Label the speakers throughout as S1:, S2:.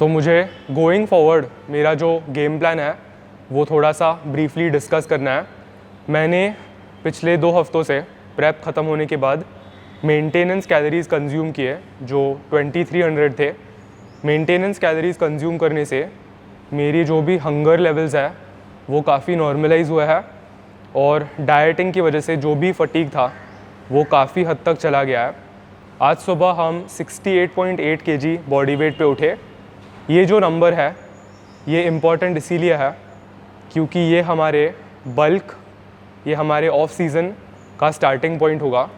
S1: मुझे going forward मेरा जो गेम प्लान है वो थोड़ा सा ब्रीफली डिस्कस करना है। मैंने पिछले 2 हफ्तों से प्रेप ख़त्म होने के बाद मेंटेनेंस कैलोरीज़ कंज्यूम किए जो 2300 थे। मेंटेनेंस कैलोरीज़ कंज्यूम करने से मेरी जो भी हंगर लेवल्स है वो काफ़ी नॉर्मलाइज हुआ है और डाइटिंग की वजह से जो भी फटीग था वो काफ़ी हद तक चला गया है। आज सुबह हम 68.8 kg बॉडी वेट पे उठे। ये जो नंबर है ये इम्पॉर्टेंट इसीलिए है क्योंकि ये हमारे बल्क, ये हमारे ऑफ सीज़न का स्टार्टिंग पॉइंट होगा।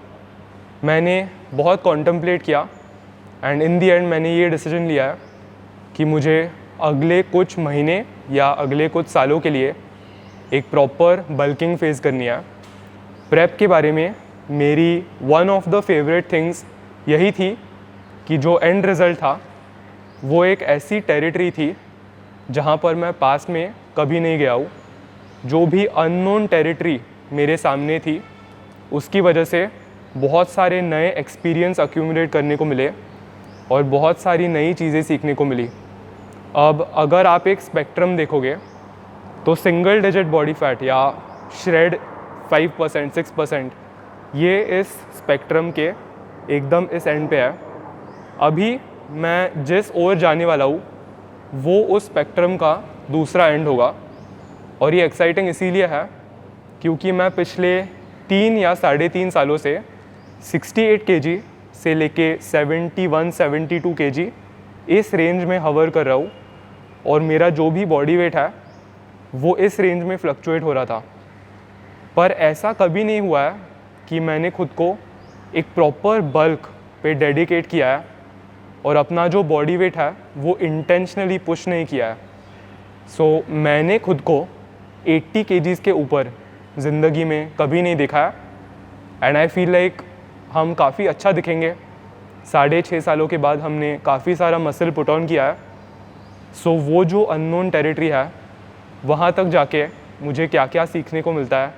S1: मैंने बहुत कॉन्टम्पलेट किया एंड इन दी एंड मैंने ये डिसीजन लिया है कि मुझे अगले कुछ महीने या अगले कुछ सालों के लिए एक प्रॉपर बल्किंग फेज़ करनी है। प्रेप के बारे में मेरी one of the favourite things यही थी कि जो एंड रिज़ल्ट था वो एक ऐसी टेरिटरी थी जहाँ पर मैं पास में कभी नहीं गया हूँ। जो भी अननोन टेरिटरी मेरे सामने थी उसकी वजह से बहुत सारे नए एक्सपीरियंस अक्यूमुलेट करने को मिले और बहुत सारी नई चीज़ें सीखने को मिली। अब अगर आप एक स्पेक्ट्रम देखोगे तो सिंगल डिजिट बॉडी फैट या श्रेड 5% 6% ये इस स्पेक्ट्रम के एकदम इस एंड पे है। अभी मैं जिस ओर जाने वाला हूँ वो उस स्पेक्ट्रम का दूसरा एंड होगा और ये एक्साइटिंग इसीलिए है क्योंकि मैं पिछले 3 या 3.5 सालों से 68 kg से लेके 71-72 kg इस रेंज में हवर कर रहा हूँ और मेरा जो भी बॉडी वेट है वो इस रेंज में फ्लक्चुएट हो रहा था। पर ऐसा कभी नहीं हुआ है कि मैंने खुद को एक प्रॉपर बल्क पे डेडिकेट किया है और अपना जो बॉडी वेट है वो इंटेंशनली पुश नहीं किया है। मैंने खुद को 80 kgs के ऊपर ज़िंदगी में कभी नहीं देखा है एंड आई फील लाइक हम काफ़ी अच्छा दिखेंगे। 6.5 सालों के बाद हमने काफ़ी सारा मसल पुट ऑन किया है। वो जो अननोन टेरिटरी है वहाँ तक जाके मुझे क्या क्या सीखने को मिलता है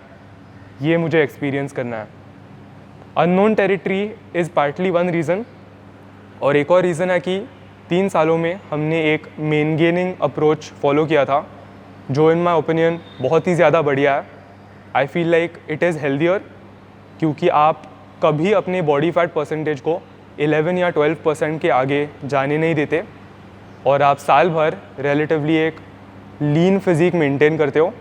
S1: ये मुझे एक्सपीरियंस करना है। Unknown territory is partly one reason और एक और रीज़न है कि 3 सालों में हमने एक मेन गेनिंग अप्रोच फॉलो किया था जो इन माई ओपिनियन बहुत ही ज़्यादा बढ़िया है। I feel like it is healthier क्योंकि आप कभी अपने बॉडी फैट परसेंटेज को 11 या 12% के आगे जाने नहीं देते और आप साल भर रिलेटिवली एक लीन फिजिक मेंटेन करते हो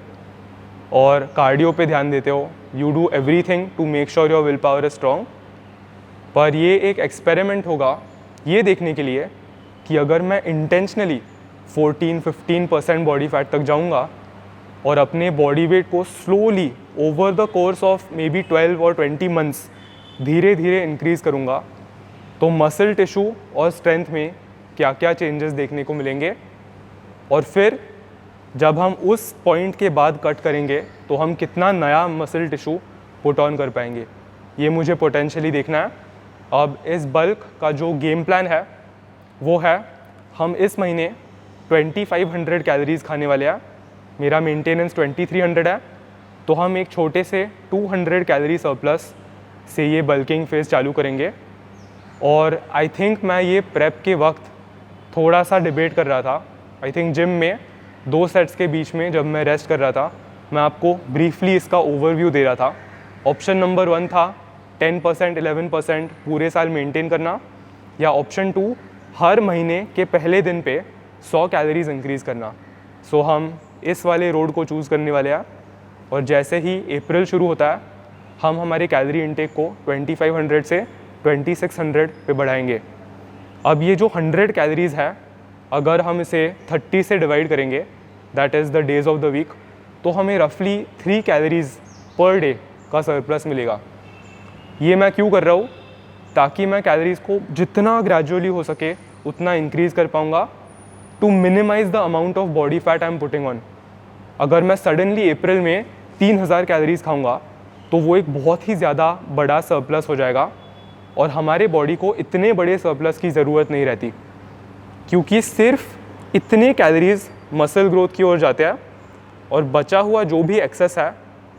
S1: और कार्डियो पे ध्यान देते हो। You do everything to make sure your will power is strong. पर ये एक एक्सपेरिमेंट होगा ये देखने के लिए कि अगर मैं इंटेंशनली 14-15% बॉडी फैट तक जाऊंगा और अपने बॉडी वेट को slowly over the course of may be 12 और 20 मंथ्स धीरे धीरे इंक्रीज़ करूंगा तो मसल टिश्यू और स्ट्रेंथ में क्या क्या चेंजेस देखने को मिलेंगे और फिर जब हम उस पॉइंट के बाद कट करेंगे तो हम कितना नया मसल टिश्यू पुट ऑन कर पाएंगे ये मुझे पोटेंशियली देखना है। अब इस बल्क का जो गेम प्लान है वो है हम इस महीने 2500 कैलोरीज़ खाने वाले हैं। मेरा मेंटेनेंस 2300 है तो हम एक छोटे से 200 कैलोरी सरप्लस से ये बल्किंग फेज़ चालू करेंगे। और आई थिंक मैं ये प्रेप के वक्त थोड़ा सा डिबेट कर रहा था। आई थिंक जिम में 2 सेट्स के बीच में जब मैं रेस्ट कर रहा था मैं आपको ब्रीफली इसका ओवरव्यू दे रहा था। ऑप्शन नंबर 1 था 10% 11% पूरे साल मेंटेन करना या ऑप्शन 2 हर महीने के पहले दिन पे 100 कैलोरीज इंक्रीज़ करना। हम इस वाले रोड को चूज़ करने वाले हैं और जैसे ही अप्रैल शुरू होता है हम हमारे कैलोरी इनटेक को 2500 से 2600 पे बढ़ाएंगे। अब ये जो 100 कैलोरीज़ है अगर हम इसे 30 से डिवाइड करेंगे that is the days of the week तो हमें रफली 3 कैलोरीज़ पर डे का सरप्लस मिलेगा। ये मैं क्यों कर रहा हूँ ताकि मैं कैलोरीज़ को जितना ग्रेजुअली हो सके उतना इंक्रीज़ कर पाऊँगा to minimise the amount of body fat I am putting on. अगर मैं सडनली अप्रैल में 3000 कैलोरीज़ खाऊँगा तो वो एक बहुत ही ज़्यादा बड़ा सरप्लस हो जाएगा और हमारे बॉडी को इतने बड़े सरप्लस की ज़रूरत नहीं रहती क्योंकि सिर्फ इतने कैलोरीज़ मसल ग्रोथ की ओर जाते हैं और बचा हुआ जो भी एक्सेस है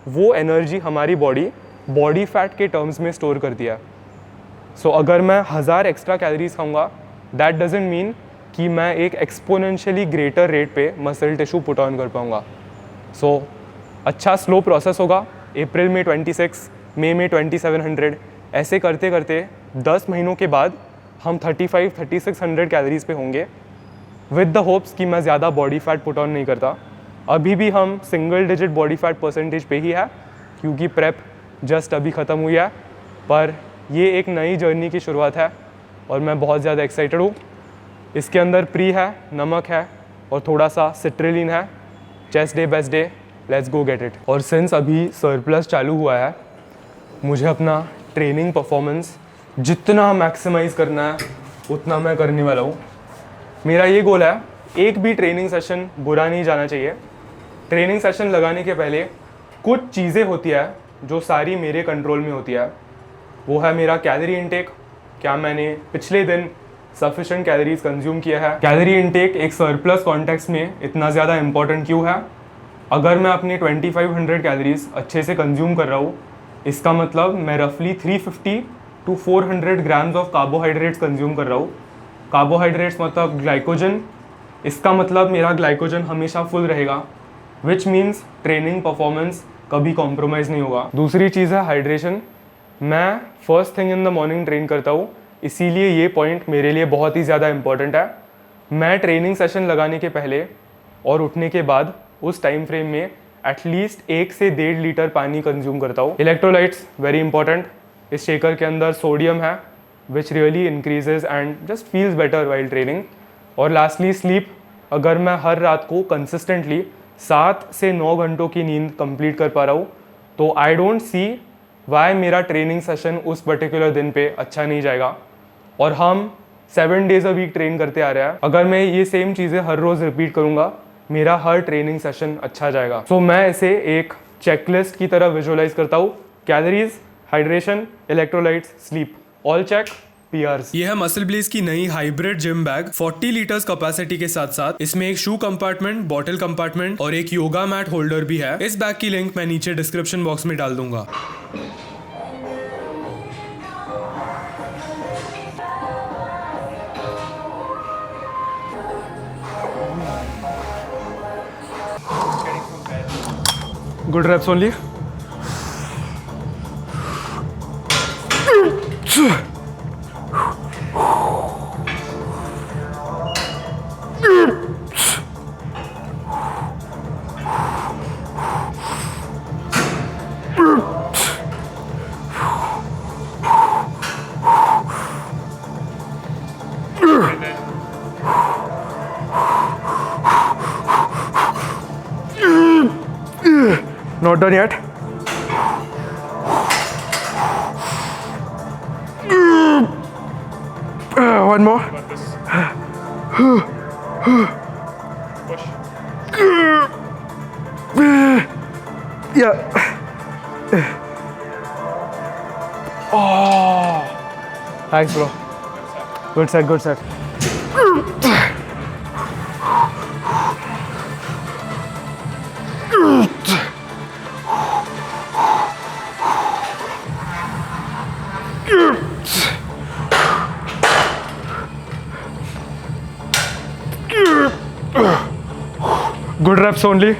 S1: वो एनर्जी हमारी बॉडी फैट के टर्म्स में स्टोर करती है। अगर मैं 1000 एक्स्ट्रा कैलोरीज खाऊंगा दैट डजंट मीन कि मैं एक एक्सपोनेंशियली ग्रेटर रेट पे मसल टिश्यू पुट ऑन कर पाऊँगा। सो अच्छा स्लो प्रोसेस होगा। अप्रैल में 26, मई में 2700, ऐसे करते करते 10 महीनों के बाद हम 35-3600 कैलोरीज पे होंगे, विद द होप्स कि मैं ज़्यादा बॉडी फैट पुट ऑन नहीं करता। अभी भी हम single digit body fat percentage पे ही है, क्योंकि प्रेप जस्ट अभी ख़त्म हुई है, पर ये एक नई जर्नी की शुरुआत है और मैं बहुत ज़्यादा एक्साइटेड हूँ। इसके अंदर प्री है, नमक है और थोड़ा सा सिट्रिलिन है। Chest day best day, let's go get it. और सिंस अभी सरप्लस चालू हुआ है, मुझे अपना ट्रेनिंग परफॉर्मेंस जितना मैक्सिमाइज़ करना है उतना मैं करने वाला हूँ। मेरा ये गोल है, एक भी ट्रेनिंग सेशन बुरा नहीं जाना चाहिए। ट्रेनिंग सेशन लगाने के पहले कुछ चीज़ें होती है जो सारी मेरे कंट्रोल में होती है। वो है मेरा कैलोरी इनटेक, क्या मैंने पिछले दिन सफिशिएंट कैलोरीज कंज्यूम किया है। कैलोरी इनटेक एक सरप्लस कॉन्टेक्स्ट में इतना ज़्यादा इंपॉर्टेंट क्यों है? अगर मैं अपनी 2500 कैलोरीज अच्छे से कंज्यूम कर रहा हूँ, इसका मतलब मैं रफली 350 to 400 grams of carbohydrates consume कर रहा हूँ। कार्बोहाइड्रेट्स मतलब ग्लाइकोजन, इसका मतलब मेरा ग्लाइकोजन हमेशा फुल रहेगा, विच मीन्स ट्रेनिंग परफॉर्मेंस कभी कॉम्प्रोमाइज़ नहीं होगा। दूसरी चीज़ है हाइड्रेशन। मैं first thing in the morning train करता हूँ, इसीलिए ये पॉइंट मेरे लिए बहुत ही ज़्यादा इंपॉर्टेंट है। मैं ट्रेनिंग सेशन लगाने के पहले और उठने के बाद उस टाइम फ्रेम में एटलीस्ट 1 से 1.5 लीटर पानी कंज्यूम करता हूँ। Electrolytes very important. इस शेकर के अंदर सोडियम है, which really increases and just feels better while training. और लास्टली स्लीप। अगर मैं हर रात को कंसिस्टेंटली 7 से 9 घंटों की नींद कंप्लीट कर पा रहा हूँ, तो आई डोंट सी वाई मेरा ट्रेनिंग सेशन उस पर्टिकुलर दिन पे अच्छा नहीं जाएगा। और हम 7 डेज अ वीक ट्रेन करते आ रहे हैं। अगर मैं ये सेम चीज़ें हर रोज़ रिपीट करूँगा, मेरा हर ट्रेनिंग सेशन अच्छा जाएगा। सो मैं इसे एक चेकलिस्ट की तरह विजुअलाइज करता हूँ। Calories, hydration, electrolytes, sleep, all check, PRs।
S2: ये है मसल ब्लेज की नई hybrid gym bag 40 litres capacity के साथ साथ इसमें एक शू कंपार्टमेंट, बॉटल कंपार्टमेंट और एक योगा मैट होल्डर भी है। इस बैग की लिंक मैं नीचे डिस्क्रिप्शन बॉक्स में डाल दूंगा।
S1: Good reps only. Not done yet. One more. Yeah. Oh. Thanks, bro. Good set, good set. Good reps only.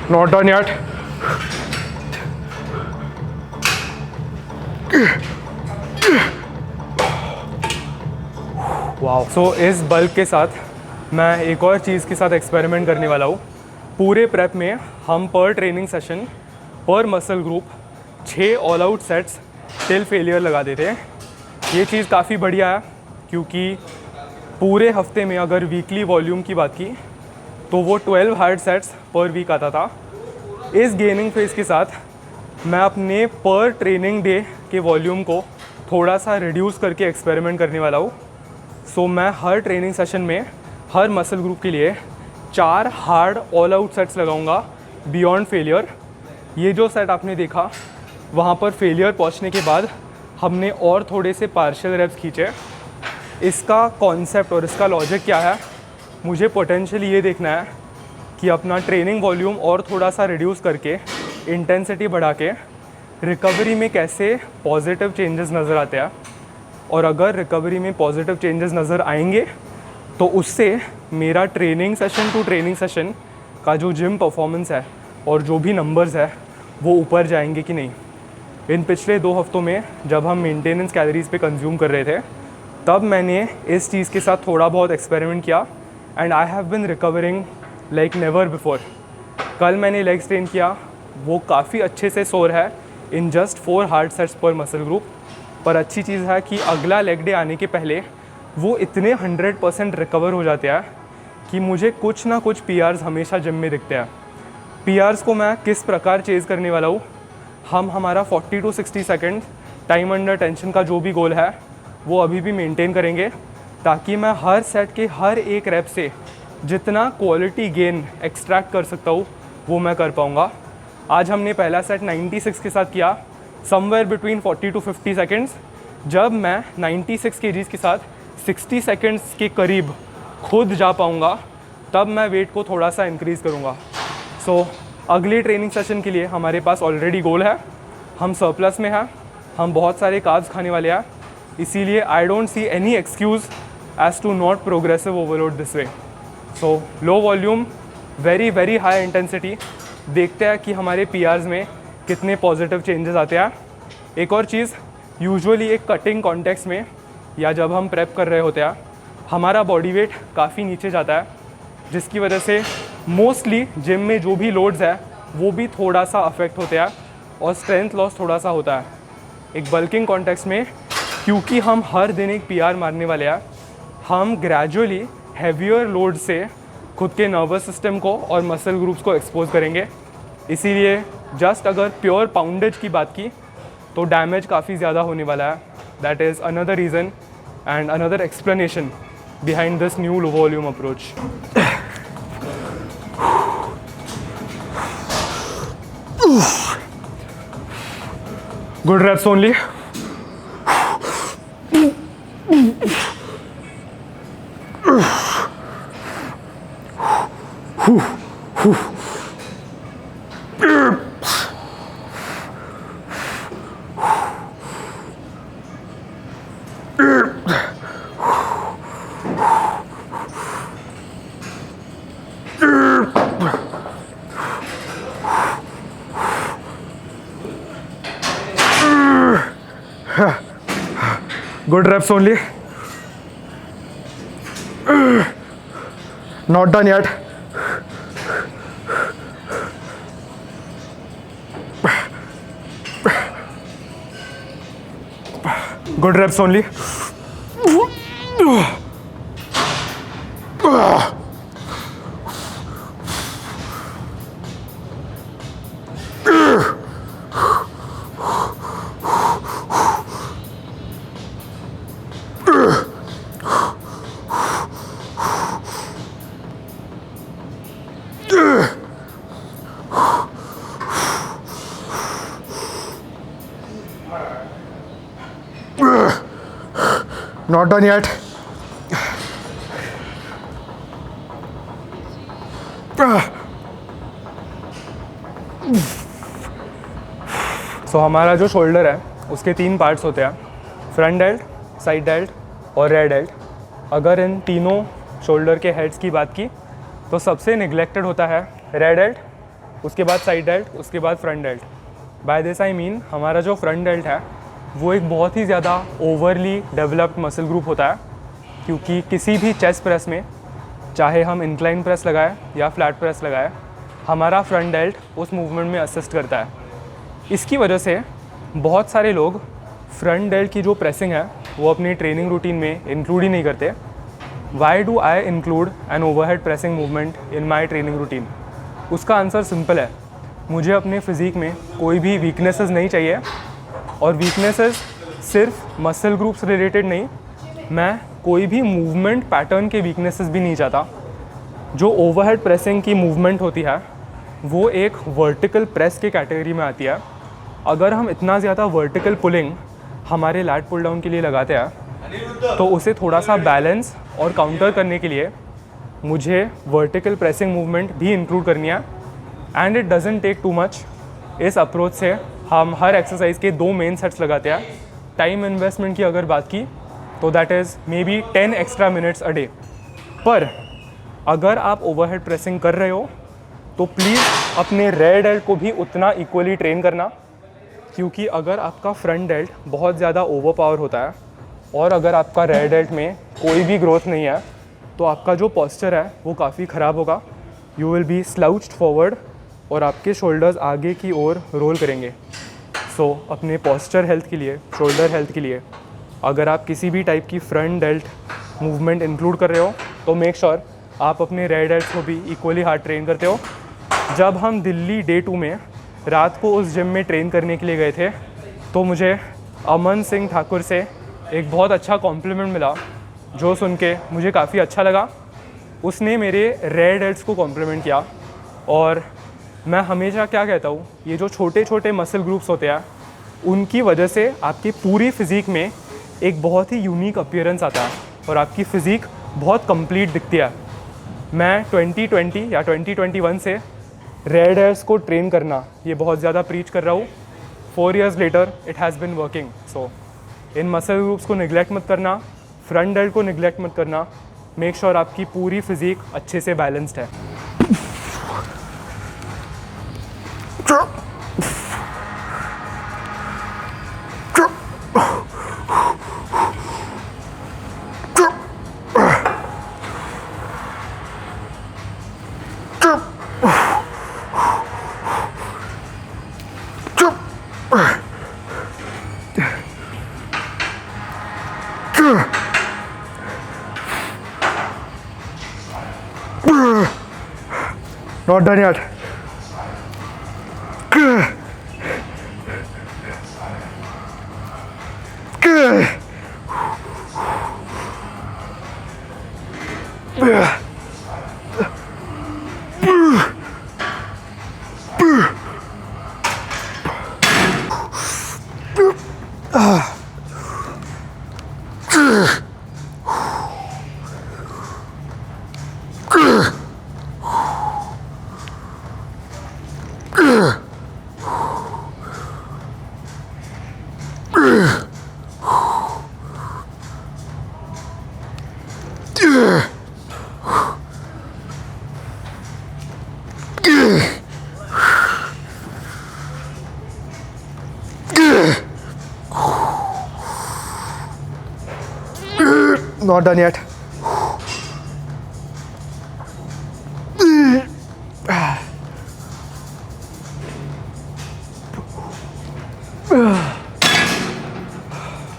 S1: Not done yet. Wow. So इस बल्क के साथ मैं एक और चीज़ के साथ एक्सपेरिमेंट करने वाला हूँ। पूरे प्रेप में हम पर ट्रेनिंग सेशन, पर muscle group 6 all out sets till failure लगा देते हैं। ये चीज़ काफ़ी बढ़िया है, क्योंकि पूरे हफ्ते में अगर वीकली वॉल्यूम की बात की तो वो 12 हार्ड सेट्स पर वीक आता था। इस गेनिंग फेज के साथ मैं अपने पर ट्रेनिंग डे के वॉल्यूम को थोड़ा सा रिड्यूस करके एक्सपेरिमेंट करने वाला हूँ। सो मैं हर ट्रेनिंग सेशन में हर मसल ग्रुप के लिए 4 हार्ड ऑल आउट सेट्स लगाऊंगा बियॉन्ड फेलियर। ये जो सेट आपने देखा, वहाँ पर फेलियर पहुँचने के बाद हमने और थोड़े से पार्शियल रेप्स खींचे। इसका कॉन्सेप्ट और इसका लॉजिक क्या है, मुझे पोटेंशियली ये देखना है कि अपना ट्रेनिंग वॉल्यूम और थोड़ा सा रिड्यूस करके इंटेंसिटी बढ़ा के रिकवरी में कैसे पॉजिटिव चेंजेस नज़र आते हैं, और अगर रिकवरी में पॉजिटिव चेंजेस नज़र आएंगे तो उससे मेरा training session to training session का जो जिम परफॉर्मेंस है और जो भी नंबर्स है वो ऊपर जाएंगे कि नहीं। इन पिछले 2 हफ्तों में जब हम मेंटेनेंस कैलोरीज़ पे कंज्यूम कर रहे थे तब मैंने इस चीज़ के साथ थोड़ा बहुत एक्सपेरिमेंट किया and I have been recovering like never before. कल मैंने लेग स्ट्रेन किया, वो काफ़ी अच्छे से सोर है इन जस्ट 4 हार्ड सेट्स पर मसल ग्रुप। पर अच्छी चीज़ है कि अगला लेग डे आने के पहले वो इतने 100% रिकवर हो जाते हैं कि मुझे कुछ ना कुछ PRs हमेशा जिम में दिखते हैं। PRs को मैं किस प्रकार चेज़ करने वाला हूँ, हम हमारा 40 to 60 second time under tension का जो भी गोल है वो अभी भी मेंटेन करेंगे, ताकि मैं हर सेट के हर एक रैप से जितना क्वालिटी गेन एक्सट्रैक्ट कर सकता हूँ वो मैं कर पाऊँगा। आज हमने पहला सेट 96 के साथ किया, समवेयर बिटवीन 40 to 50 सेकेंड्स। जब मैं 96 kgs के साथ 60 सेकेंड्स के करीब खुद जा पाऊँगा तब मैं वेट को थोड़ा सा इंक्रीज़ करूँगा। सो अगले ट्रेनिंग सेशन के लिए हमारे पास ऑलरेडी गोल है, हम सरप्लस में हैं, हम बहुत सारे कार्ब्स खाने वाले हैं, इसीलिए I don't see any excuse as to not progressive overload this way. So low volume very very high intensity, देखते हैं कि हमारे PRs में कितने पॉजिटिव चेंजेस आते हैं। एक और चीज़, यूजुअली एक कटिंग कॉन्टेक्स्ट में या जब हम प्रेप कर रहे होते हैं हमारा बॉडी वेट काफ़ी नीचे जाता है, जिसकी वजह से मोस्टली जिम में जो भी लोड्स है वो भी थोड़ा सा अफेक्ट होते हैं और स्ट्रेंथ लॉस थोड़ा सा होता है। एक बल्किंग कॉन्टेक्स्ट में क्योंकि हम हर दिन एक PR मारने वाले हैं, हम ग्रेजुअली हैवियर लोड से खुद के नर्वस सिस्टम को और मसल ग्रुप्स को एक्सपोज करेंगे। इसीलिए जस्ट अगर प्योर पाउंडेज की बात की तो डैमेज काफ़ी ज़्यादा होने वाला है। That is another reason and another explanation behind this new low volume approach. Good reps only. Good reps only. Not done yet. Good reps only. Not done yet. सो हमारा जो शोल्डर है उसके 3 पार्ट्स होते हैं, फ्रंट डेल्ट, साइड डेल्ट और rare dealt. अगर इन तीनों shoulder के हेड्स की बात की तो सबसे निगलेक्टेड होता है रेयर डेल्ट, उसके बाद साइड डेल्ट, उसके बाद front delt. By this I mean हमारा जो फ्रंट डेल्ट है वो एक बहुत ही ज़्यादा ओवरली डेवलप्ड मसल ग्रुप होता है, क्योंकि किसी भी चेस्ट प्रेस में चाहे हम इंक्लाइन प्रेस लगाए या फ्लैट प्रेस लगाए, हमारा फ्रंट डेल्ट उस मूवमेंट में असिस्ट करता है। इसकी वजह से बहुत सारे लोग फ्रंट डेल्ट की जो प्रेसिंग है वो अपनी ट्रेनिंग रूटीन में इंक्लूड ही नहीं करते। Why do I include an overhead pressing movement in my training routine? उसका आंसर सिंपल है, मुझे अपने फिज़िक में कोई भी वीकनेसेस नहीं चाहिए, और वीकनेसेस सिर्फ मसल ग्रुप्स रिलेटेड नहीं, मैं कोई भी मूवमेंट पैटर्न के वीकनेसेस भी नहीं चाहता। जो ओवरहेड प्रेसिंग की मूवमेंट होती है वो एक वर्टिकल प्रेस के कैटेगरी में आती है। अगर हम इतना ज़्यादा वर्टिकल पुलिंग हमारे लैट पुल डाउन के लिए लगाते हैं तो उसे थोड़ा सा बैलेंस और काउंटर करने के लिए मुझे वर्टिकल प्रेसिंग मूवमेंट भी इंक्लूड करनी है and it doesn't take too much. इस अप्रोच से हम हर एक्सरसाइज के 2 मेन सेट्स लगाते हैं। टाइम इन्वेस्टमेंट की अगर बात की तो that is may be 10 extra minutes a day. पर अगर आप ओवरहेड प्रेसिंग कर रहे हो तो प्लीज़ अपने रेयर डेल्ट को भी उतना इक्वली ट्रेन करना, क्योंकि अगर आपका फ्रंट डेल्ट बहुत ज़्यादा ओवर पावर होता है और अगर आपका रेयर डेल्ट में कोई भी ग्रोथ नहीं है तो आपका जो पॉस्चर है वो काफ़ी ख़राब होगा। यू विल बी स्लाउच्ड फॉरवर्ड और आपके शोल्डर्स आगे की ओर रोल करेंगे। सो अपने पॉस्चर हेल्थ के लिए, शोल्डर हेल्थ के लिए अगर आप किसी भी टाइप की फ्रंट डेल्ट मूवमेंट इंक्लूड कर रहे हो तो मेक श्योर आप अपने रेयर डेल्ट को भी इक्वली हार्ड ट्रेन करते हो। जब हम दिल्ली डे 2 में रात को उस जिम में ट्रेन करने के लिए गए थे तो मुझे अमन सिंह ठाकुर से एक बहुत अच्छा कॉम्प्लीमेंट मिला जो सुन के मुझे काफ़ी अच्छा लगा। उसने मेरे रेयर डेल्ट्स को कॉम्प्लीमेंट किया और मैं हमेशा क्या कहता हूँ, ये जो छोटे छोटे मसल ग्रुप्स होते हैं उनकी वजह से आपकी पूरी फिज़ीक में एक बहुत ही यूनिक अपीयरेंस आता है और आपकी फ़िज़ीक बहुत कंप्लीट दिखती है। मैं 2020 या 2021 से रेयर डेल्ट्स को ट्रेन करना ये बहुत ज़्यादा प्रीच कर रहा हूँ। 4 years later it has been working. So in muscle groups को निगलेक्ट मत करना, फ्रंट डेल्ट को निगलेक्ट मत करना। मेक श्योर आपकी पूरी फिज़ीक अच्छे से बैलेंस्ड है। Not done yet. Not done yet.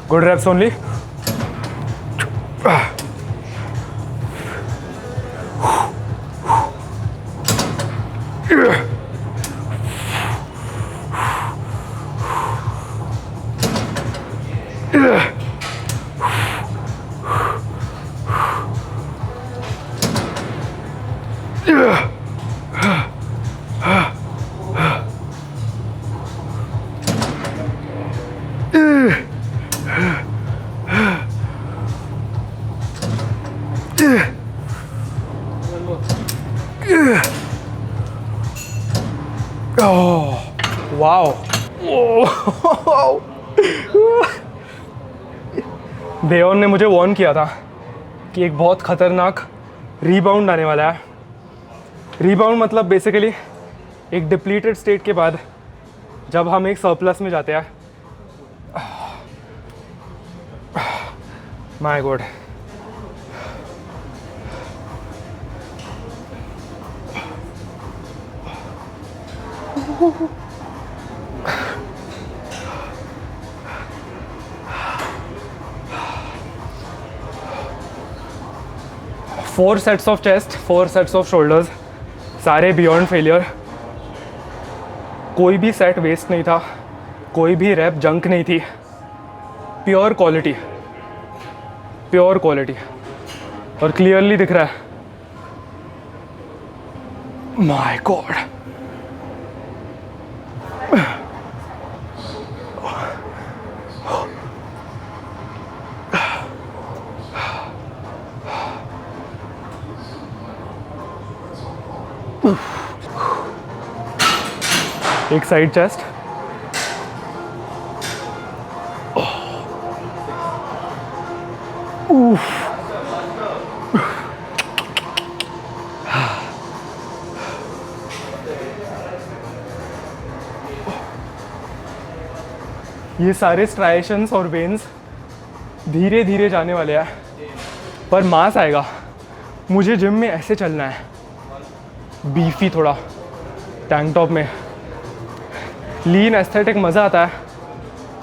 S1: Good reps only. Oh, wow. Bayon ने मुझे वार्न किया था कि एक बहुत ख़तरनाक रीबाउंड आने वाला है। रीबाउंड मतलब बेसिकली एक डिप्लीटेड स्टेट के बाद जब हम एक सरप्लस में जाते हैं। My God. Four sets of chest, 4 sets off shoulders, सारे बियॉन्ड फेलियर। कोई भी सेट वेस्ट नहीं था, कोई भी रैप जंक नहीं थी। प्योर क्वालिटी, प्योर क्वालिटी और क्लियरली दिख रहा है। My God. एक साइड चेस्ट, ये सारे स्ट्राइशंस और वेन्स धीरे धीरे जाने वाले हैं, पर मास आएगा। मुझे जिम में ऐसे चलना है, बीफी थोड़ा टैंक टॉप में। लीन एस्थेटिक मज़ा आता है,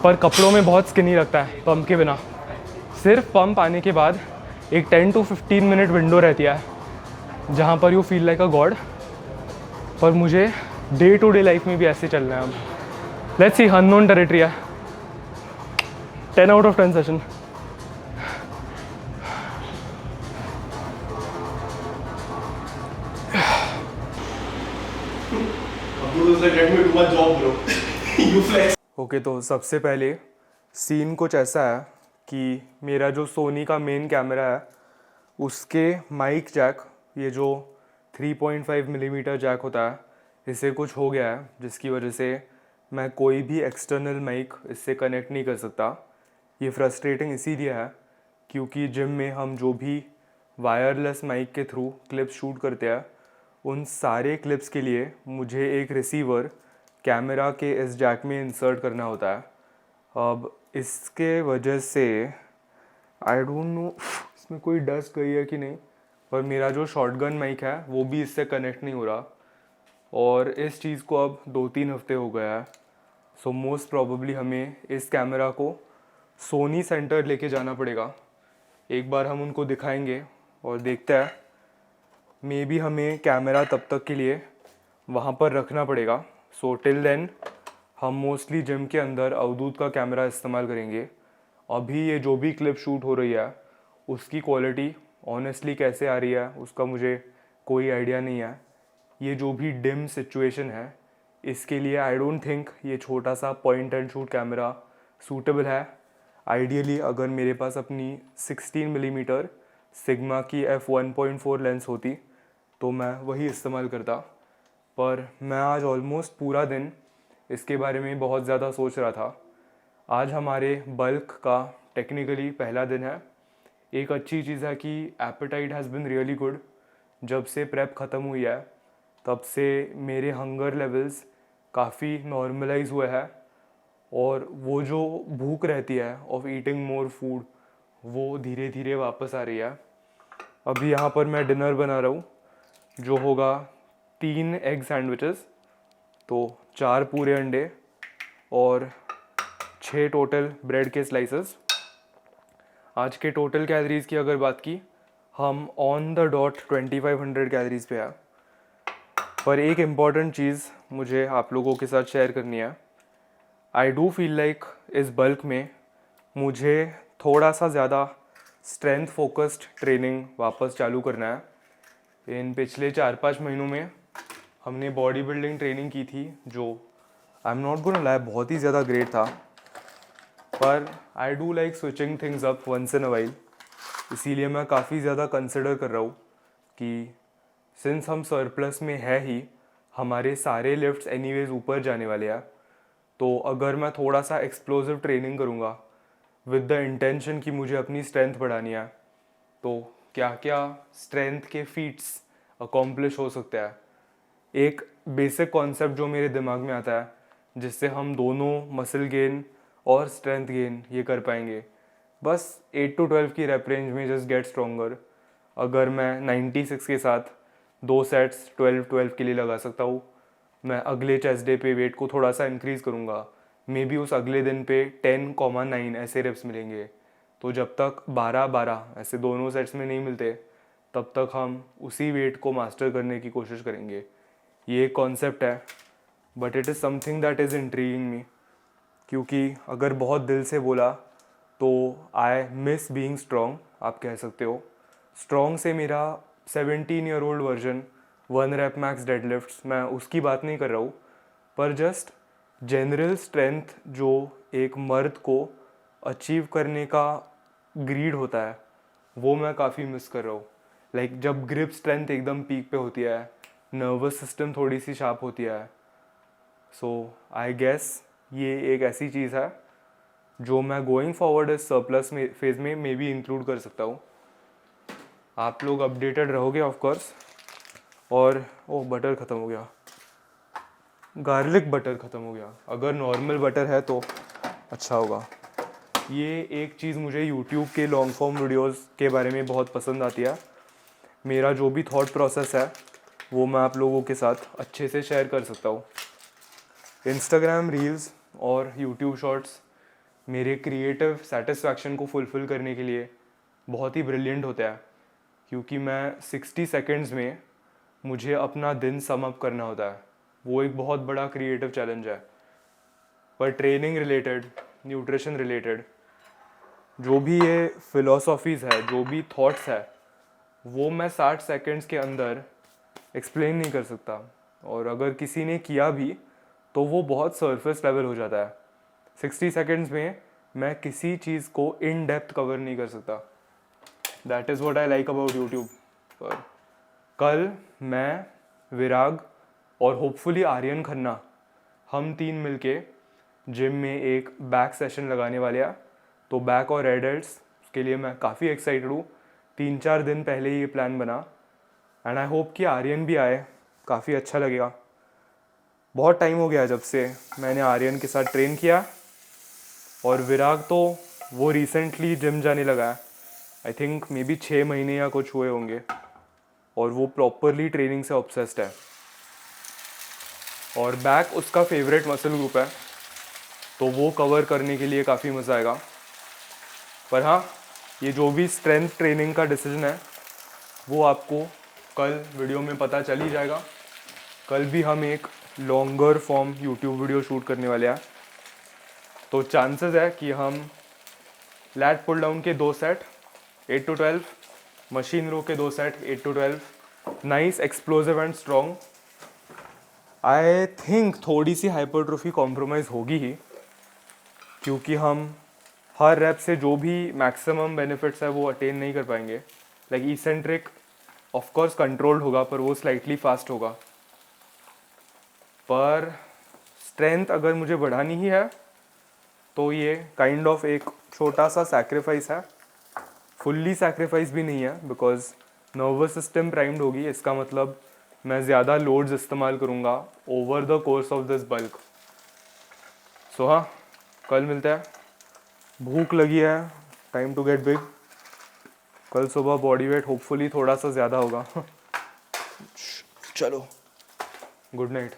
S1: पर कपड़ों में बहुत स्किनी लगता है पंप के बिना। सिर्फ पंप आने के बाद एक 10 to 15 मिनट विंडो रहती है जहाँ पर you feel like a God. पर मुझे डे टू डे लाइफ में भी ऐसे चलना है अब। लेट्स सी, अननोन टेरिटरी है। 10 out of 10 सेशन। ओके, तो सबसे पहले सीन कुछ ऐसा है कि मेरा जो सोनी का मेन कैमरा है उसके माइक जैक, ये जो 3.5 मिलीमीटर जैक होता है, इससे कुछ हो गया है जिसकी वजह से मैं कोई भी एक्सटर्नल माइक इससे कनेक्ट नहीं कर सकता। ये फ्रस्ट्रेटिंग इसीलिए है क्योंकि जिम में हम जो भी वायरलेस माइक के थ्रू क्लिप्स शूट करते हैं, उन सारे क्लिप्स के लिए मुझे एक रिसीवर कैमरा के इस जैक में इंसर्ट करना होता है। अब इसके वजह से आई डोंट नो इसमें कोई डस्ट गई है कि नहीं, पर मेरा जो शॉटगन माइक है वो भी इससे कनेक्ट नहीं हो रहा, और इस चीज़ को अब 2-3 हफ्ते हो गया है। सो मोस्ट प्रॉबेबली हमें इस कैमरा को सोनी सेंटर लेके जाना पड़ेगा। एक बार हम उनको दिखाएंगे और देखते हैं, मे बी हमें कैमरा तब तक के लिए वहाँ पर रखना पड़ेगा। सो टिल देन हम मोस्टली जिम के अंदर अवधूत का कैमरा इस्तेमाल करेंगे। अभी ये जो भी क्लिप शूट हो रही है उसकी क्वालिटी ऑनेस्टली कैसे आ रही है उसका मुझे कोई आइडिया नहीं है। ये जो भी डिम सिचुएशन है इसके लिए आई डोंट थिंक ये छोटा सा point and shoot camera suitable है। आइडियली अगर मेरे पास अपनी 16 मिलीमीटर सिग्मा की f1.4 लेंस होती तो मैं वही इस्तेमाल करता, पर मैं आज ऑलमोस्ट पूरा दिन इसके बारे में बहुत ज़्यादा सोच रहा था। आज हमारे बल्क का टेक्निकली पहला दिन है। एक अच्छी चीज़ है कि appetite has been really good. जब से प्रेप ख़त्म हुई है तब से मेरे हंगर लेवल्स काफ़ी नॉर्मलाइज हुए हैं, और वो जो भूख रहती है ऑफ ईटिंग मोर फूड वो धीरे धीरे वापस आ रही है। अभी यहाँ पर मैं डिनर बना रहा हूँ जो होगा 3 एग सैंडविचेस, तो 4 पूरे अंडे और 6 टोटल ब्रेड के स्लाइसेस। आज के टोटल कैलोरीज़ की अगर बात की, हम ऑन द डॉट 2500 कैलोरीज़ पे है। पर एक इम्पॉर्टेंट चीज़ मुझे आप लोगों के साथ शेयर करनी है। आई डू फील लाइक इस बल्क में मुझे थोड़ा सा ज़्यादा स्ट्रेंथ फोकस्ड ट्रेनिंग वापस चालू करना है। इन पिछले 4-5 महीनों में हमने बॉडी बिल्डिंग ट्रेनिंग की थी जो I am not gonna lie बहुत ही ज़्यादा ग्रेट था, पर I do like switching things up once in a while. इसीलिए मैं काफ़ी ज़्यादा कंसिडर कर रहा हूँ कि सिंस हम सरप्लस में है ही, हमारे सारे लिफ्ट्स एनीवेज ऊपर जाने वाले हैं, तो अगर मैं थोड़ा सा एक्सप्लोसिव ट्रेनिंग करूँगा विद द इंटेंशन कि मुझे अपनी स्ट्रेंथ बढ़ानी है, तो क्या क्या स्ट्रेंथ के फीट्स अकॉम्प्लिश हो सकते हैं। एक बेसिक कॉन्सेप्ट जो मेरे दिमाग में आता है जिससे हम दोनों मसल गेन और स्ट्रेंथ गेन ये कर पाएंगे, बस 8 to 12 की रेप रेंज में जस्ट गेट स्ट्रोंगर। अगर मैं 96 के साथ 2 सेट्स 12-12 के लिए लगा सकता हूँ, मैं अगले चेस्ट डे पे वेट को थोड़ा सा इंक्रीज़ करूँगा, मे बी उस अगले दिन पे 10,9 ऐसे रेप्स मिलेंगे। तो जब तक 12-12 ऐसे दोनों सेट्स में नहीं मिलते तब तक हम उसी वेट को मास्टर करने की कोशिश करेंगे। ये एक कॉन्सेप्ट है, but it is something that is intriguing me, क्योंकि अगर बहुत दिल से बोला तो आई मिस बीइंग स्ट्रॉन्ग, आप कह सकते हो। स्ट्रॉन्ग से मेरा 17-year-old version 1 rep max deadlifts, मैं उसकी बात नहीं कर रहा हूँ, पर जस्ट जनरल स्ट्रेंथ जो एक मर्द को अचीव करने का ग्रीड होता है वो मैं काफ़ी मिस कर रहा हूँ। लाइक जब ग्रिप स्ट्रेंथ एकदम पीक पे होती है, नर्वस सिस्टम थोड़ी सी शार्प होती है, सो आई गेस ये एक ऐसी चीज़ है जो मैं गोइंग फॉरवर्ड इस सरप्लस फेज में मे बी इंक्लूड कर सकता हूँ। आप लोग अपडेटेड रहोगे ऑफ कोर्स। और ओह बटर ख़त्म हो गया, गार्लिक बटर ख़त्म हो गया। अगर नॉर्मल बटर है तो अच्छा होगा। ये एक चीज़ मुझे YouTube के लॉन्ग फॉर्म वीडियोस के बारे में बहुत पसंद आती है। मेरा जो भी थॉट प्रोसेस है वो मैं आप लोगों के साथ अच्छे से शेयर कर सकता हूँ। इंस्टाग्राम रील्स और यूट्यूब शॉर्ट्स मेरे क्रिएटिव सेटिस्फैक्शन को फुलफ़िल करने के लिए बहुत ही ब्रिलियंट होता है, क्योंकि मैं 60 सेकंड्स में मुझे अपना दिन सम अप करना होता है। वो एक बहुत बड़ा क्रिएटिव चैलेंज है। पर ट्रेनिंग रिलेटेड, न्यूट्रिशन रिलेटेड जो भी ये फिलॉसफीज़ है, जो भी थॉट्स है, वो मैं 60 सेकंड्स के अंदर एक्सप्लेन नहीं कर सकता। और अगर किसी ने किया भी तो वो बहुत सरफेस लेवल हो जाता है। 60 सेकंड्स में मैं किसी चीज़ को इन डेप्थ कवर नहीं कर सकता। That is what I like about YouTube. पर कल मैं, विराग और होपफुली आर्यन खन्ना, हम तीन मिलके जिम में एक बैक सेशन लगाने वाले हैं। तो बैक और एडल्ट्स के लिए मैं काफ़ी एक्साइटेड हूँ। 3-4 दिन पहले ही ये प्लान बना एंड आई होप कि आर्यन भी आए, काफ़ी अच्छा लगेगा। बहुत टाइम हो गया जब से मैंने आर्यन के साथ ट्रेन किया। और विराग तो वो रिसेंटली जिम जाने लगा है, आई थिंक मे बी 6 महीने या कुछ हुए होंगे, और वो प्रॉपरली ट्रेनिंग से ऑब्सेस्ड है। और बैक उसका फेवरेट मसल ग्रुप है, तो वो कवर करने के लिए काफ़ी मज़ा आएगा। पर हाँ, ये जो भी स्ट्रेंथ ट्रेनिंग का डिसीजन है वो आपको कल वीडियो में पता चल ही जाएगा। कल भी हम एक longer form YouTube video shoot करने वाले हैं, तो चांसेस है कि हम लैट पुल डाउन के 2 सेट 8 to 12, मशीन रो के 2 set 8 to 12, nice explosive and strong. I think थोड़ी सी हाइपरट्रोफी कॉम्प्रोमाइज़ होगी ही, क्योंकि हम हर रैप से जो भी मैक्सिमम बेनिफिट्स है वो अटेन नहीं कर पाएंगे। Like eccentric of course controlled होगा, पर वो स्लाइटली फास्ट होगा। पर स्ट्रेंथ अगर मुझे बढ़ानी ही है तो ये काइंड ऑफ एक छोटा सा सैक्रिफाइस है। फुल्ली सैक्रिफाइस भी नहीं है, बिकॉज नर्वस सिस्टम प्राइम्ड होगी। इसका मतलब मैं ज़्यादा लोड्स इस्तेमाल करूँगा over the course of this bulk. So हाँ, कल मिलते हैं। भूख लगी है, टाइम टू गेट बिग। कल सुबह बॉडी वेट होपफुली थोड़ा सा ज़्यादा होगा। चलो, गुड नाइट।